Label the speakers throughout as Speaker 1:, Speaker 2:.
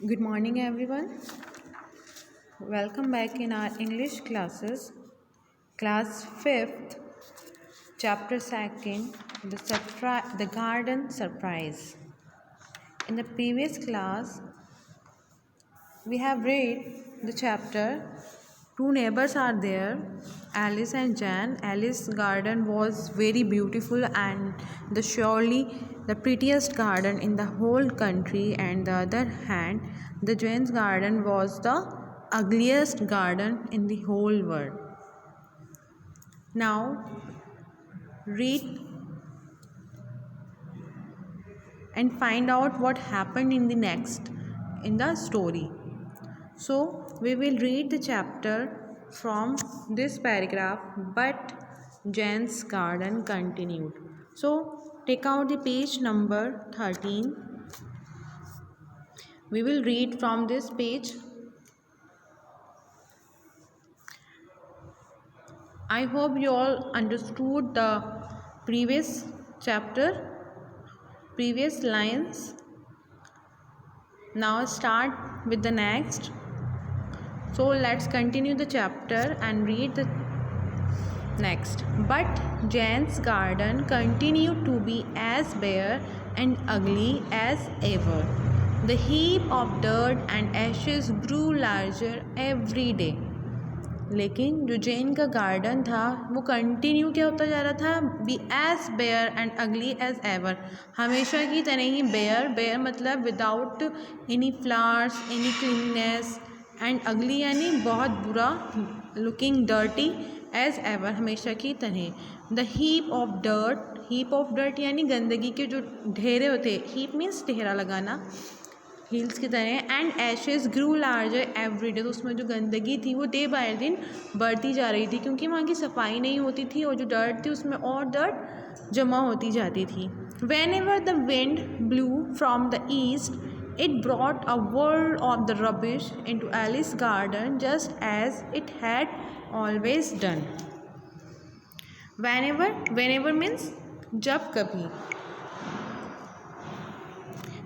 Speaker 1: Good morning, everyone. Welcome back in our English classes. Class 5th, Chapter 2nd, the Garden Surprise. In the previous class, we have read the chapter. Two neighbors are there, Alice and Jan. Alice's garden was very beautiful and surely the prettiest garden in the whole country, and the other hand, the Jan's garden was the ugliest garden in the whole world. Now read and find out what happened in the story. So we will read the chapter from this paragraph, but Jan's garden continued. So take out the page number 13. We will read from this page. I hope you all understood the previous chapter, previous lines. Now start with the next. So let's continue the chapter and read the next. But Jan's garden continued to be as bare and ugly as ever. The heap of dirt and ashes grew larger every day. लेकिन जो जैन का garden था वो continue क्या होता जा रहा था, be as bare and ugly as ever, हमेशा की तरह ही बेयर मतलब without any flowers, any cleanness, and ugly यानी बहुत बुरा, लुकिंग डर्टी एज एवर, हमेशा की तरह। द हीप ऑफ डर्ट यानी गंदगी के जो ढेरे होते, हीप मीन्स ढेरा लगाना, हील्स की तरह। And ashes grew larger every day, तो उसमें जो गंदगी थी वो डे बाय दिन बढ़ती जा रही थी, क्योंकि वहाँ की सफाई नहीं होती थी और जो डर्ट थी उसमें और डर्ट जमा होती जाती थी। Whenever the wind blew from the east it brought a world of the rubbish into Alice garden just as it had always done. Whenever means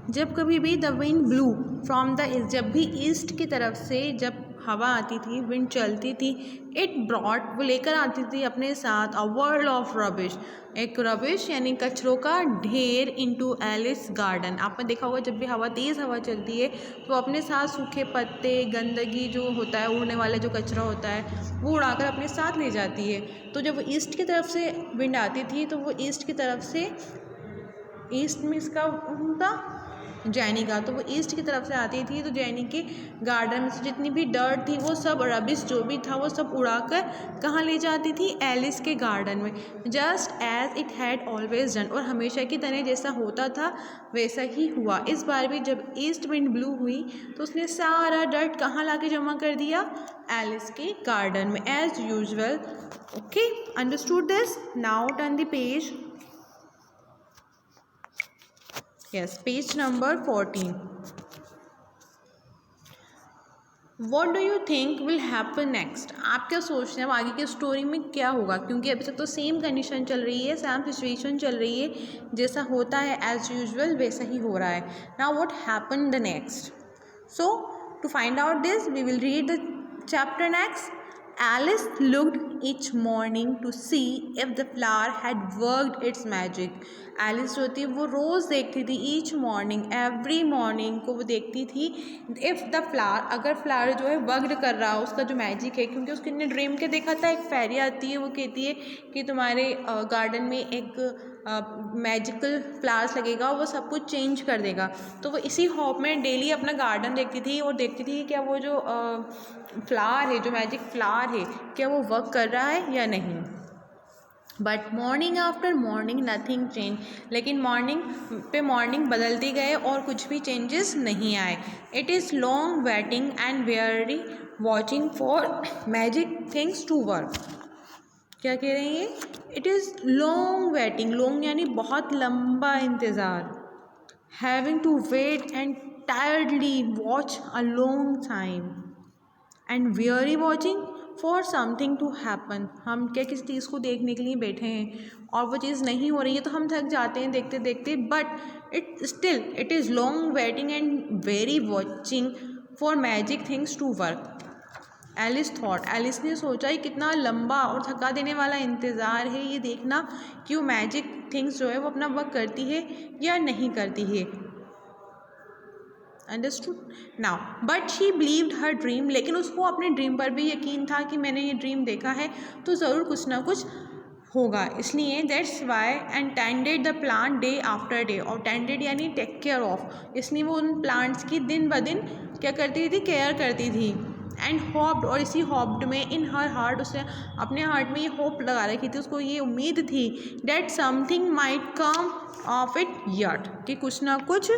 Speaker 1: जब कभी भी the wind blew from the east, जब भी east की तरफ से जब हवा आती थी, विंड चलती थी, इट ब्रॉट वो लेकर आती थी अपने साथ अ वर्ल्ड ऑफ रबिश, एक रबिश यानी कचरों का ढेर, इनटू एलिस गार्डन। आपने देखा होगा जब भी तेज़ हवा चलती है तो अपने साथ सूखे पत्ते, गंदगी जो होता है, उड़ने वाला जो कचरा होता है वो उड़ाकर अपने साथ ले जाती है। तो जब वो ईस्ट की तरफ से विंड आती थी तो वो ईस्ट की तरफ से, ईस्ट में इसका उनका जैनी का, तो वो ईस्ट की तरफ से आती थी, तो जैनी के गार्डन में से जितनी भी डर्ट थी वो सब, रबिश जो भी था वो सब उड़ाकर कहाँ ले जाती थी, एलिस के गार्डन में। Just as it had always done, और हमेशा की तरह जैसा होता था वैसा ही हुआ। इस बार भी जब ईस्ट विंड ब्लू हुई तो उसने सारा डर्ट कहाँ ला के जमा कर दिया, एलिस के गार्डन में, as usual. Okay, understood this? Now turn the page. Yes, page number 14. What do you think will happen next? आप क्या सोचते हैं अब आगे की स्टोरी में क्या होगा, क्योंकि अभी तक तो सेम कंडीशन चल रही है, सेम सिचुएशन चल रही है, जैसा होता है एज यूजुअल वैसा ही हो रहा है। Now what happen the next? So to find out this we will read the chapter next. Alice looked each morning to see if the flower had worked its magic. Alice जो थी वो रोज़ देखती थी, each morning, every morning को वो देखती थी, if the flower, अगर फ्लावर जो है वर्क कर रहा हो, उसका जो मैजिक है, क्योंकि उसने ड्रीम के देखा था, एक फेरी आती है वो कहती है कि तुम्हारे गार्डन में एक मैजिकल फ्लावर्स लगेगा, वो सब कुछ चेंज कर देगा। तो वो इसी होप में डेली अपना गार्डन देखती थी और देखती थी क्या वो जो फ्लावर है, जो मैजिक फ्लावर है, क्या वो वर्क कर रहा है या नहीं। But morning after morning nothing change, लेकिन मॉर्निंग पे मॉर्निंग बदलती गए और कुछ भी चेंजेस नहीं आए। It is long waiting and weary watching for magic things to work. क्या कह रहे हैं ये? It is long waiting, long यानी बहुत लंबा इंतज़ार, having to wait and tiredly watch a long time, and weary watching for something to happen. हम क्या किसी चीज़ को देखने के लिए बैठे हैं और वो चीज़ नहीं हो रही है तो हम थक जाते हैं देखते देखते, but it is long waiting and very watching for magic things to work. Alice thought, Alice ने सोचा ये कितना लंबा और थका देने वाला इंतज़ार है ये देखना कि वो मैजिक थिंग्स जो है वो अपना वर्क करती है या नहीं करती है. Understood now. But she believed her dream, लेकिन उसको अपने ड्रीम पर भी यकीन था कि मैंने ये ड्रीम देखा है तो ज़रूर कुछ ना कुछ होगा. इसलिए that's why and tended the plant day after day. और टेंडेड यानी टेक केयर ऑफ, इसलिए वो उन प्लांट्स की दिन ब दिन क्या करती थी, केयर करती थी. एंड होप्ड, और इसी होप्ड में इन हर हार्ट, उसने अपने हार्ट में ये होप लगा रखी थी, उसको ये उम्मीद थी that something might come of it yet, कि कुछ ना कुछ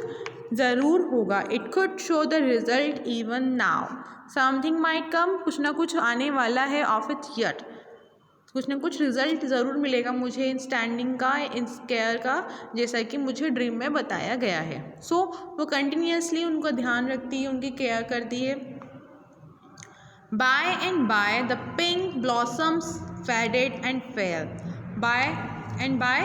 Speaker 1: ज़रूर होगा. It could show the result even now. Something might come, कुछ ना कुछ आने वाला है, ऑफ इट यट, कुछ ना कुछ रिजल्ट ज़रूर मिलेगा मुझे इन स्टैंडिंग का, इन केयर का, जैसा कि मुझे ड्रीम में बताया गया है. सो वो कंटिन्यूसली उनका ध्यान रखती है, उनकी केयर करती है. By and by the pink blossoms faded and fell. By and by,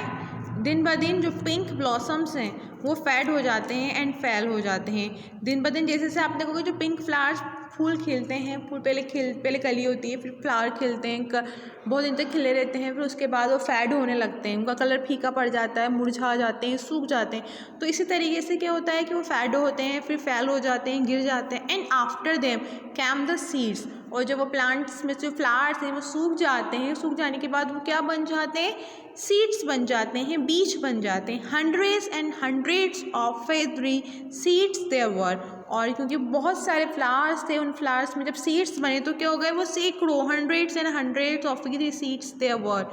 Speaker 1: दिन ब दिन जो पिंक ब्लॉसम्स हैं वो फैड हो जाते हैं एंड फेल हो जाते हैं. दिन ब दिन जैसे आप देखोगे जो पिंक फ्लावर्स, फूल खिलते हैं, फूल पहले कली होती है, फिर फ्लावर खिलते हैं, बहुत दिन तक खिले रहते हैं, फिर उसके बाद वो फैड होने लगते हैं, उनका कलर फीका पड़ जाता है, मुरझा जाते हैं, सूख जाते हैं. तो इसी तरीके से क्या होता है कि वो फैड होते हैं, फिर फेल हो जाते हैं, गिर जाते हैं. And after them came the seeds, और जब वो प्लांट्स में जो फ्लावर्स हैं वो सूख जाते हैं, सूख जाने के बाद वो क्या बन जाते हैं, सीड्स बन जाते हैं, बीज बन जाते हैं. Hundreds and hundreds of feathery seeds there were. और क्योंकि बहुत सारे फ्लावर्स थे, उन फ्लावर्स में जब सीड्स बने तो क्या हो गए, वो सैकड़ों, hundreds and hundreds of feathery seeds there were.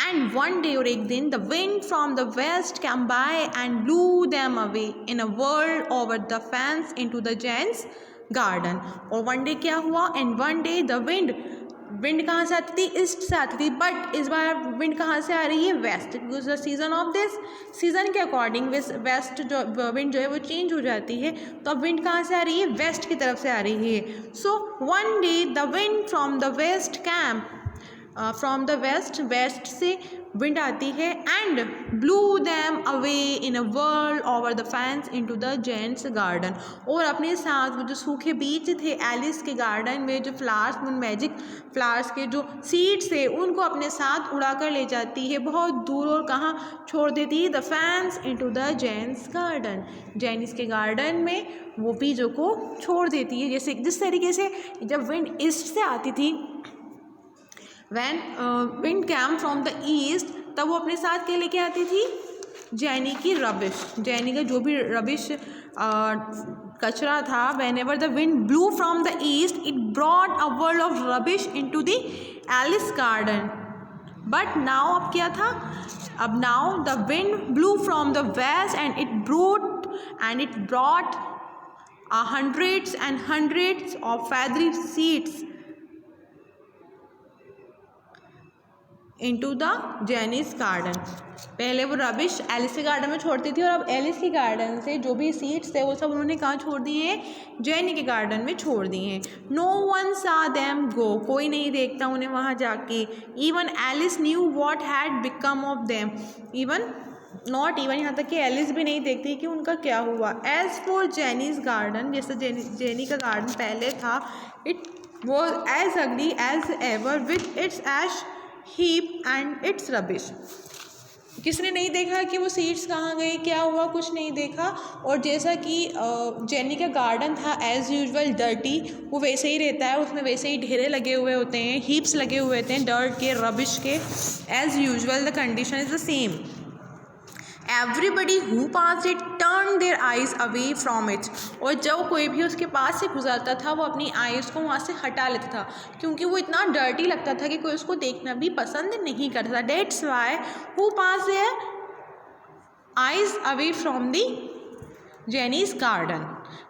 Speaker 1: And one day, और एक दिन, the wind from the west came by and blew them away in a world over the fence into the Jenny's garden. और one day क्या हुआ, and one day the wind कहाँ से आती थी, ईस्ट से आती थी, बट इस बार विंड कहाँ से आ रही है, west, because the season of this, season के अकॉर्डिंग वेस्ट जो विंड जो है वो चेंज हो जाती है. तो अब विंड कहाँ से आ रही है, वेस्ट की तरफ से आ रही है. So one day the wind from the west came, from the west, west से विंड आती है, and blew them away in a world over the fence into the Jenny's garden. और अपने साथ वो जो सूखे बीज थे एलिस के गार्डन में, जो फ्लावर्स, उन मैजिक फ्लावर्स के जो सीड्स थे उनको अपने साथ उड़ा कर ले जाती है बहुत दूर. और कहाँ छोड़ देती है, the fence into the Jenny's garden, Jenny's के गार्डन में वो बीजों को छोड़ देती है. जैसे जिस तरीके से जब विंड ईस्ट से आती थी, when wind came from the east, तब वो अपने साथ क्या लेके आती थी, जेनी की रबिश, जेनी का जो भी रबिश कचरा था. Whenever the wind blew from the east, it brought a world of rubbish into the Alice garden. But now अब क्या था, अब now the wind blew from the west and it brought hundreds and hundreds of feathery seeds into the Jenny's garden. पहले वो rubbish Alice के garden में छोड़ती थी, और अब एलिस के गार्डन से जो भी सीड्स थे वो सब उन्होंने कहाँ छोड़ दिए हैं, जेनी के गार्डन में छोड़ दिए हैं. No one saw them go, कोई नहीं देखता उन्हें वहाँ जाके. Even Alice knew what had become of them, even not even, यहाँ तक कि एलिस भी नहीं देखती कि उनका क्या हुआ. एज फॉर जेनीज गार्डन, जैसे जेनी का गार्डन पहले था, it was as ugly as ever with its ash heap and its rubbish. किसने नहीं देखा कि वो सीड्स कहाँ गए, क्या हुआ, कुछ नहीं देखा. और जैसा कि जेनी का गार्डन था एज़ यूजुअल डर्टी, वो वैसे ही रहता है, उसमें वैसे ही ढेरे लगे हुए होते हैं, हीप्स लगे हुए होते हैं डर्ट के, रबिश के. As usual the condition is the same. Everybody who passed it turned their eyes away from it. और जब कोई भी उसके पास से गुजरता था वो अपनी आइज़ को वहाँ से हटा लेता था, क्योंकि वो इतना डर्टी लगता था कि कोई उसको देखना भी पसंद नहीं करता था. That's why who passed their eyes away from the Jenny's garden.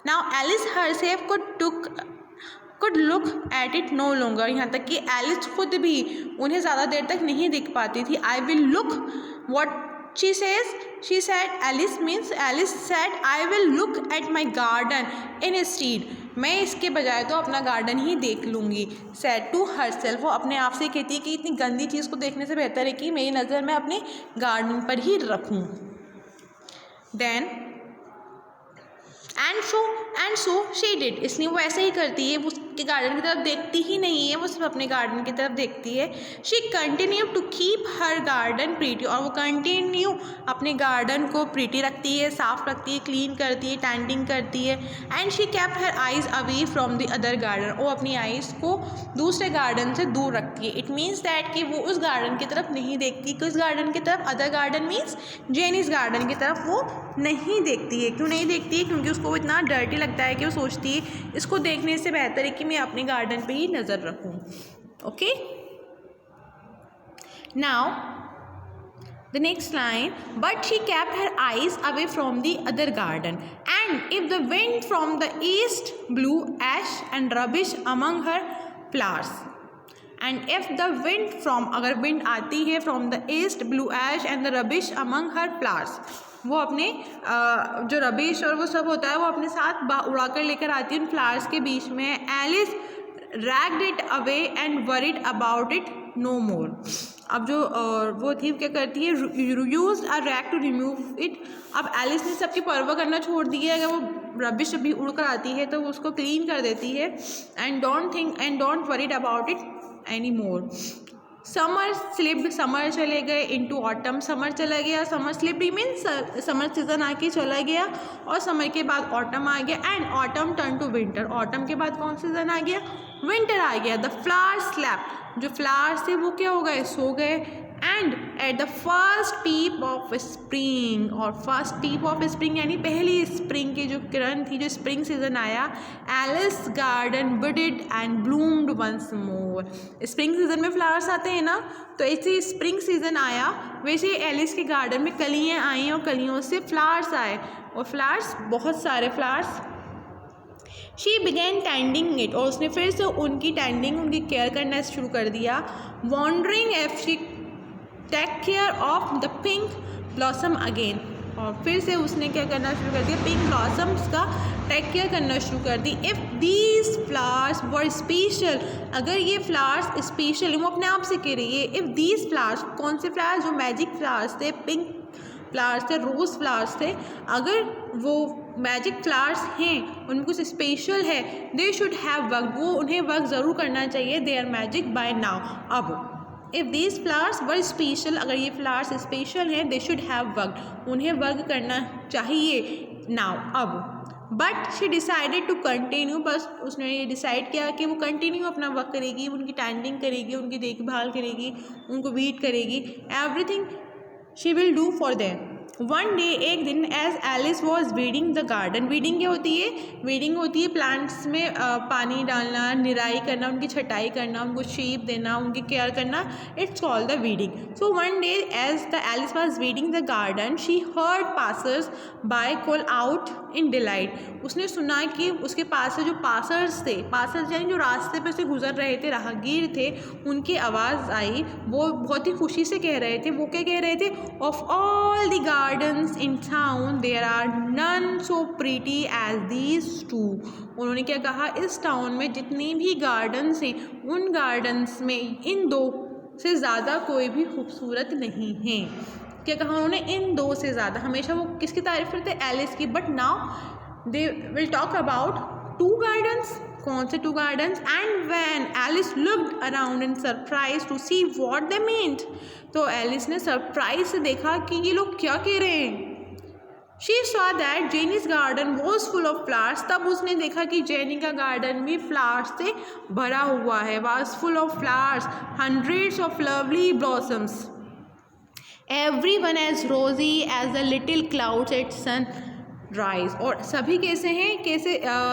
Speaker 1: Now Alice herself could look at it no longer. यहाँ तक कि एलिस खुद भी उन्हें ज़्यादा देर तक नहीं देख पाती थी. I will look what she said. Alice said, I will look at my garden instead. मैं इसके बजाय तो अपना गार्डन ही देख लूँगी. said to herself, वो अपने आप से कहती है कि इतनी गंदी चीज़ को देखने से बेहतर है कि मेरी नज़र मैं अपने गार्डन पर ही रखूँ. Then and so she did, इसलिए वो ऐसे ही करती है, वो उसके गार्डन की तरफ देखती ही नहीं है, वो सिर्फ अपने गार्डन की तरफ देखती है। She continue to keep her garden pretty, और वो कंटिन्यू अपने गार्डन को प्रीटी रखती है, साफ रखती है, क्लीन करती है, टेंडिंग करती है। And she kept her eyes away from the other garden, वो अपनी आइज़ को दूसरे गार्डन से दूर रखती है। इट मीन्स दैट कि वो उस गार्डन की तरफ नहीं देखती, किस गार्डन की तरफ, other garden means Jenny's garden की तरफ वो नहीं देखती है। क्यों नहीं देखती है? क्योंकि उसको इतना डर्टी लगता है कि वो सोचती है इसको देखने से बेहतर है कि मैं अपने गार्डन पे ही नज़र रखूं। Okay, now the next line, but she kept her eyes away from the other garden and if the wind from the east blew ash and rubbish among her flowers, and if the wind from, अगर wind आती है from the east, blew ash and the rubbish among her flowers, वो अपने जो rubbish और वो सब होता है वो अपने साथ उड़ा कर लेकर आती है उन फ्लावर्स के बीच में। Alice ragged it away and worried about it no more. अब जो वो थी क्या करती है, use a rag to remove it. अब एलिस ने सबकी परवाह करना छोड़ दी है, अगर वो रबिश अभी उड़ कर आती है तो वो उसको क्लीन कर देती है। And don't worried about it any more. Summer slipped, summer चले गए, इनटू ऑटम, समर चला गया, summer slipped means summer season आके चला गया, और समर के बाद ऑटम आ गया, and autumn turn to winter, autumn के बाद कौन सीजन आ गया, विंटर आ गया। द फ्लावर्स स्लेप्ट, जो फ्लावर्स थे वो क्या हो गए, सो गए। And at the first peep of spring, और फर्स्ट पीप ऑफ स्प्रिंग यानी पहली स्प्रिंग की जो किरण थी, जो स्प्रिंग सीजन आया, Alice garden budded and bloomed once more. Spring season में फ्लावर्स आते हैं ना, तो ऐसे स्प्रिंग सीजन आया वैसे एलिस के गार्डन में कलियाँ आई और कलियों से फ्लावर्स आए, और फ्लावर्स बहुत सारे flowers. She began tending it, और उसने फिर से उनकी टेंडिंग, उनकी केयर करना शुरू कर दिया। Wondering if she take care of the pink blossom again, और फिर से उसने क्या करना शुरू कर दिया, पिंक ब्लॉसम्स का टेक केयर करना शुरू कर दी। If these flowers were special, अगर ये फ्लावर्स स्पेशल, वो अपने आप से कह रही है, इफ़ दीज फ्लावर्स, कौन से फ्लावर्स, जो मैजिक फ्लावर्स थे, पिंक फ्लावर्स थे, रोज़ फ्लावर्स थे, अगर वो मैजिक फ्लावर्स हैं, उनमें कुछ स्पेशल है, दे शुड हैव वर्क, वो उन्हें वर्क ज़रूर करना चाहिए, they are magic by now. अब if these flowers were special, अगर ये फ्लावर्स स्पेशल हैं, दे शुड हैव वर्क, उन्हें वर्क करना चाहिए नाउ, अब। But she decided to continue, बस उसने ये डिसाइड किया कि वो कंटिन्यू अपना वर्क करेगी, उनकी टेंडिंग करेगी, उनकी देखभाल करेगी, उनको वीट करेगी, everything she will do for them. One day, एक दिन, as Alice was weeding the garden, weeding क्या होती है, वीडिंग होती है प्लांट्स में पानी डालना, निराई करना, उनकी छटाई करना, उनको शेप देना, उनकी केयर करना, it's called the weeding. So one day as the Alice was weeding the garden, she heard passers by call out in delight, उसने सुना कि उसके पास से जो पासर्स थे, पासर्स यानी जो रास्ते पर से गुजर रहे थे, राहगीर थे, उनकी आवाज़ आई, वो बहुत ही खुशी से कह रहे थे, वो क्या कह रहे थे, of all the gardens in town there are none so pretty as these two। उन्होंने क्या कहा, इस टाउन में जितनी भी गार्डन्स हैं, उन गार्डन्स में इन दो से ज़्यादा कोई भी खूबसूरत नहीं है। क्या कहा उन्होंने, इन दो से ज़्यादा। हमेशा वो किसकी तारीफ करते, एलिस की, but now they will talk about two gardens. कौन से two gardens? And when Alice looked around in surprise to see what they meant, तो एलिस ने सरप्राइज से देखा कि ये लोग क्या कह रहे हैं। She saw that Jenny's garden was full of flowers, तब उसने देखा कि जेनी का गार्डन भी फ्लावर्स से भरा हुआ है, was full of flowers, hundreds of lovely blossoms, everyone as rosy as the little clouds at sunrise, और सभी कैसे हैं,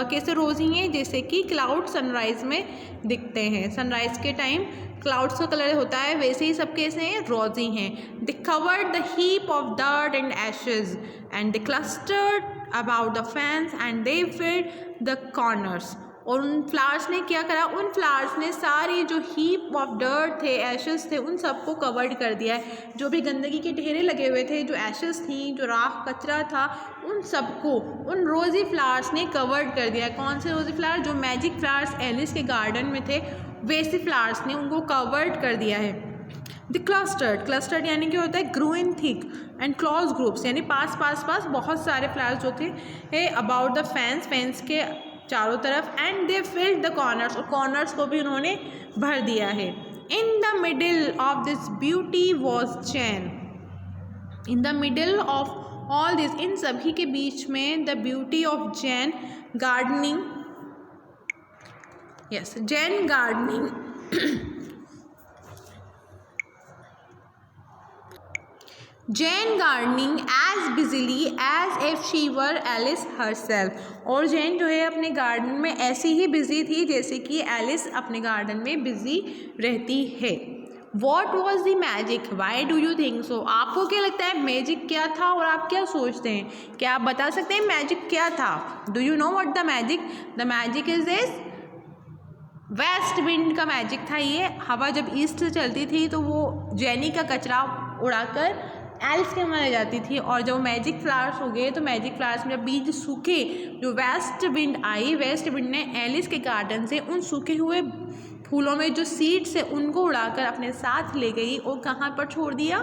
Speaker 1: कैसे रोजी हैं, जैसे कि क्लाउड सनराइज में दिखते हैं। सनराइज के टाइम क्लाउड्स का कलर होता है, वैसे ही सब कैसे हैं, रोजी हैं। दे covered the heap of dirt and Ashes and they clustered about the fans and they filled the corners, और उन फ्लावर्स ने क्या करा, उन फ्लावर्स ने सारी जो हीप ऑफ डर्ट थे, एशेस थे, उन सबको कवर्ड कर दिया है। जो भी गंदगी के ढेरे लगे हुए थे, जो एशेस थी, जो राख कचरा था, उन सबको उन रोज़ी फ्लावर्स ने कवर्ड कर दिया है। कौन से रोज़ी फ्लावर? जो मैजिक फ्लावर्स एलिस के गार्डन में थे, वैसे फ्लावर्स ने उनको कवर्ड कर दिया है। क्लस्टर्ड यानी कि होता है grow in thick and close groups, यानी पास पास पास बहुत सारे फ्लावर्स जो थे अबाउट द फेंस के चारों तरफ, and they filled the corners, और कॉर्नर्स को भी उन्होंने भर दिया है। In the middle of this beauty was Jane, in the middle of all this, इन सभी के बीच में the beauty of Jane gardening, yes Jane gardening Jane gardening as busily as if she were Alice herself, और Jane जो है अपने garden में ऐसी ही बिजी थी जैसे कि एलिस अपने गार्डन में बिजी रहती है। What was the magic, why do you think so, आपको क्या लगता है मैजिक क्या था और आप क्या सोचते हैं, क्या आप बता सकते हैं मैजिक क्या था? Do you know what the magic? The magic is this, west wind का मैजिक था ये। हवा जब ईस्ट से चलती थी तो वो जेनी का कचरा उड़ाकर एल्स के वहाँ ले जाती थी, और जब मैजिक फ्लावर्स हो गए तो मैजिक फ्लावर्स में जब बीज सूखे, जो वेस्ट विंड आई, वेस्ट विंड ने एलिस के गार्डन से उन सूखे हुए फूलों में जो सीड्स है उनको उड़ाकर अपने साथ ले गई, और कहाँ पर छोड़ दिया?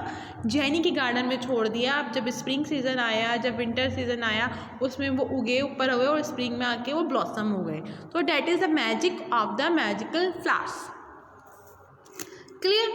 Speaker 1: जेनी के गार्डन में छोड़ दिया। अब जब स्प्रिंग सीजन आया, जब विंटर सीजन आया, उसमें वो उगे, ऊपर हुए, और स्प्रिंग में आके वो ब्लॉसम हो गए। तो that is the magic of the magical flowers. Clear?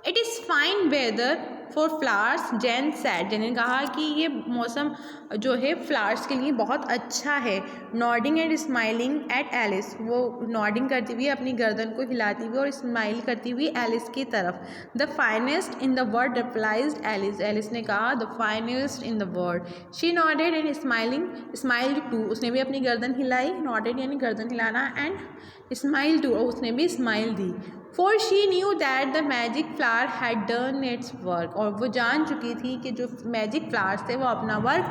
Speaker 1: It is fine weather for flowers, Jane said, Jane ने कहा कि ये मौसम जो है फ्लावर्स के लिए बहुत अच्छा है। Nodding and smiling at Alice, वो नॉडिंग करती हुई अपनी गर्दन को हिलाती हुई और स्माइल करती हुई एलिस की तरफ। The finest in the world replies Alice, Alice ने कहा the finest in the world. She nodded and smiled to, उसने भी अपनी गर्दन हिलाई, नॉडेड यानी गर्दन हिलाना, एंड स्माइल टू, और उसने भी smile the. For she knew that the magic flower had done its work, और वो जान चुकी थी कि जो मैजिक फ्लावर्स थे वो अपना वर्क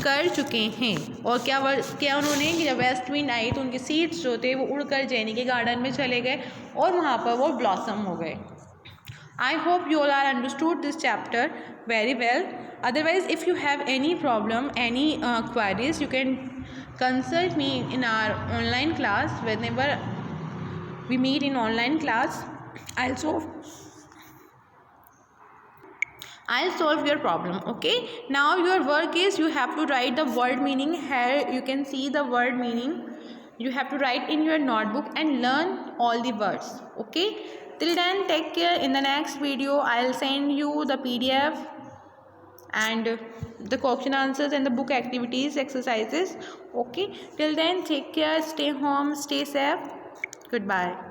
Speaker 1: कर चुके हैं। और क्या उन्होंने कि जब वेस्ट विंड आई तो उनके सीड्स जो थे वो उड़कर जेनी के गार्डन में चले गए और वहाँ पर वो ब्लॉसम हो गए। I hope you all are understood this chapter very well. Otherwise, if you have any problem, any queries, you can consult me in our online class. Whenever we meet in online class, I'll solve your problem. Okay, now your work is you have to write the word meaning. Here you can see the word meaning. You have to write in your notebook and learn all the words. Okay, till then take care. In the next video I'll send you the PDF and the question answers and the book activities exercises. Okay, till then take care, stay home, stay safe. Goodbye.